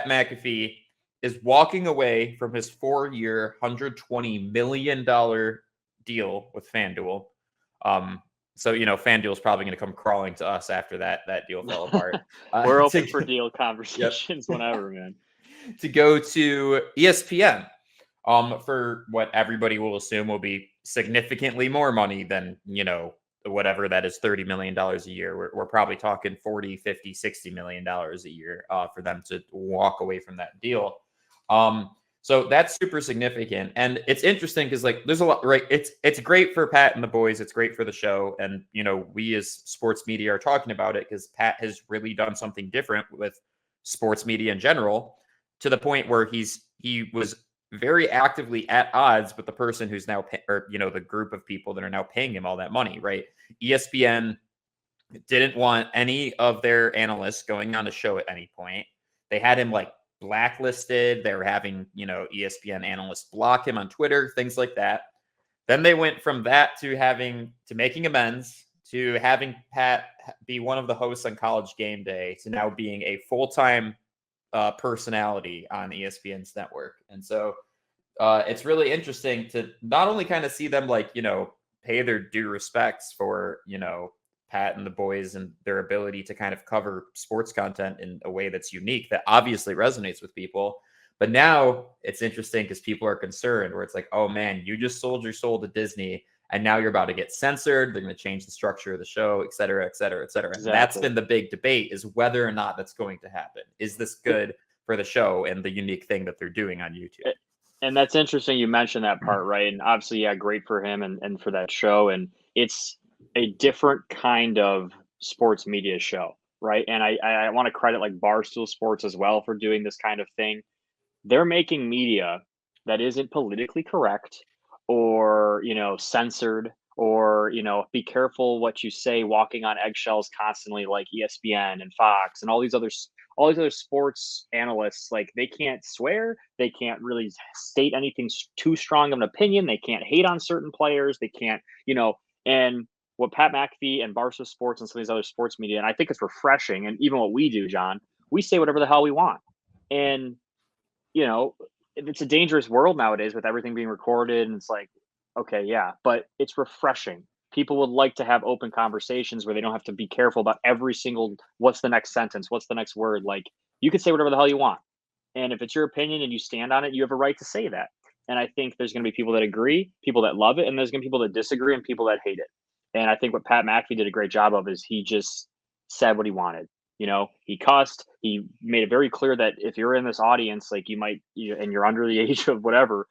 Pat McAfee is walking away from his 4-year, $120 million deal with Fanduel. So, Fanduel is probably going to come crawling to us after that deal fell apart. We're open for deal conversations whenever, man. To go to ESPN for what everybody will assume will be significantly more money than, whatever that is, $30 million a year. We're probably talking 40, 50, $60 million a year for them to walk away from that deal. So that's super significant. And it's interesting because there's a lot, right? It's great for Pat and the boys. It's great for the show. And, we as sports media are talking about it because Pat has really done something different with sports media in general, to the point where he was very actively at odds with the person who's now, the group of people that are now paying him all that money, right? ESPN didn't want any of their analysts going on the show at any point. They had him blacklisted. They were having, ESPN analysts block him on Twitter, things like that. Then they went from that to making amends, to having Pat be one of the hosts on College Game Day, to now being a full-time personality on ESPN's network. And so it's really interesting to not only kind of see them pay their due respects for, Pat and the boys and their ability to kind of cover sports content in a way that's unique, that obviously resonates with people. But now it's interesting because people are concerned, where it's like, oh man, you just sold your soul to Disney and now you're about to get censored. They're going to change the structure of the show, et cetera, et cetera, et cetera. Exactly. And that's been the big debate, is whether or not that's going to happen. Is this good for the show and the unique thing that they're doing on YouTube? And that's interesting. You mentioned that part, right? And obviously, yeah, great for him and for that show. And it's a different kind of sports media show, right? And I want to credit Barstool Sports as well for doing this kind of thing. They're making media that isn't politically correct or, censored, or, be careful what you say, walking on eggshells constantly, like ESPN and Fox and all these other sports analysts. They can't swear. They can't really state anything too strong of an opinion. They can't hate on certain players. They can't, and what Pat McAfee and Barstool Sports and some of these other sports media, and I think it's refreshing. And even what we do, John, we say whatever the hell we want. And, it's a dangerous world nowadays with everything being recorded. And it's okay, yeah, but it's refreshing. People would like to have open conversations where they don't have to be careful about every single, what's the next sentence, what's the next word. You can say whatever the hell you want. And if it's your opinion and you stand on it, you have a right to say that. And I think there's going to be people that agree, people that love it, and there's going to be people that disagree and people that hate it. And I think what Pat McAfee did a great job of is he just said what he wanted. He cussed. He made it very clear that if you're in this audience, you might, and you're under the age of whatever,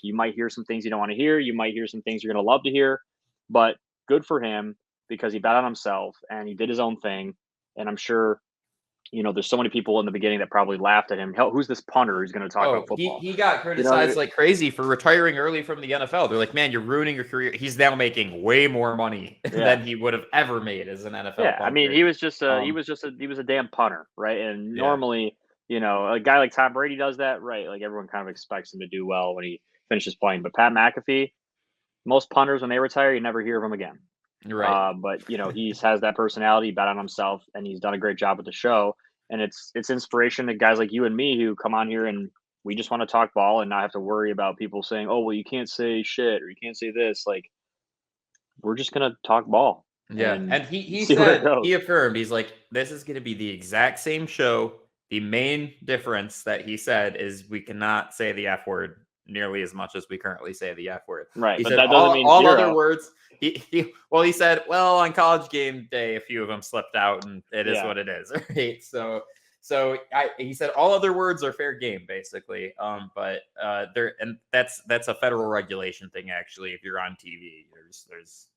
you might hear some things you don't want to hear. You might hear some things you're going to love to hear. But good for him, because he bet on himself and he did his own thing. And I'm sure, there's so many people in the beginning that probably laughed at him. Hell, who's this punter who's going to talk about football? He got criticized like crazy for retiring early from the NFL. They're like, man, you're ruining your career. He's now making way more money than he would have ever made as an NFL punter. I mean, he was a damn punter, right? And normally, a guy like Tom Brady does that, right? Everyone kind of expects him to do well when he finishes playing. But Pat McAfee, most punters, when they retire, you never hear of them again. Right. But he has that personality, bet on himself, and he's done a great job with the show. And it's inspiration to guys like you and me who come on here and we just want to talk ball and not have to worry about people saying, oh, well, you can't say shit or you can't say this. We're just gonna talk ball. Yeah. And he said, he affirmed, he's like, this is gonna be the exact same show. The main difference that he said is we cannot say the F word nearly as much as we currently say the F word. Right. He but said that doesn't mean all zero. other words. He said, well, on College Game Day, a few of them slipped out, and it is what it is. Right. He said all other words are fair game, basically. But that's a federal regulation thing. Actually, if you're on TV,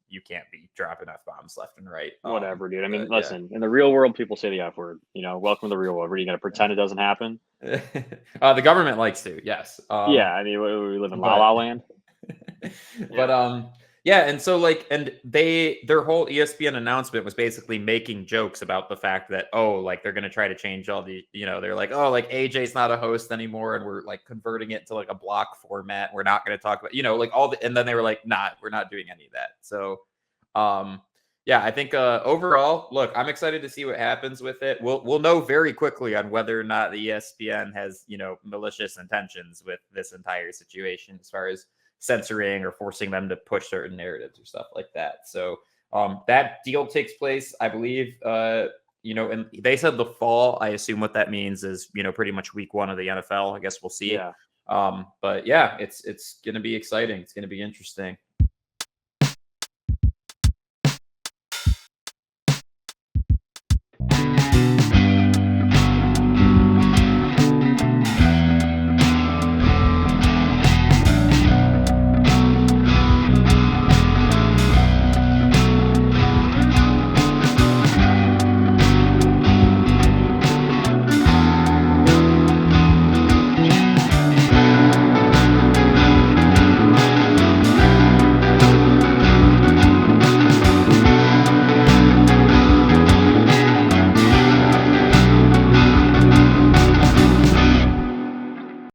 you can't be dropping F-bombs left and right. Whatever, dude. I mean, listen, in the real world, people say the F word. Welcome to the real world. Are you going to pretend it doesn't happen? The government likes to, yes. I mean, we live in La La Land. But and so their whole ESPN announcement was basically making jokes about the fact that they're going to try to change all the, they're like, AJ's not a host anymore, and we're converting it to a block format. We're not going to talk about, and then they were like, we're not doing any of that. So Yeah, I think overall, look, I'm excited to see what happens with it. We'll know very quickly on whether or not the ESPN has, malicious intentions with this entire situation as far as censoring or forcing them to push certain narratives or stuff like that. So that deal takes place, I believe, and they said the fall. I assume what that means is, pretty much week 1 of the NFL. I guess we'll see. Yeah. But yeah, it's going to be exciting. It's going to be interesting.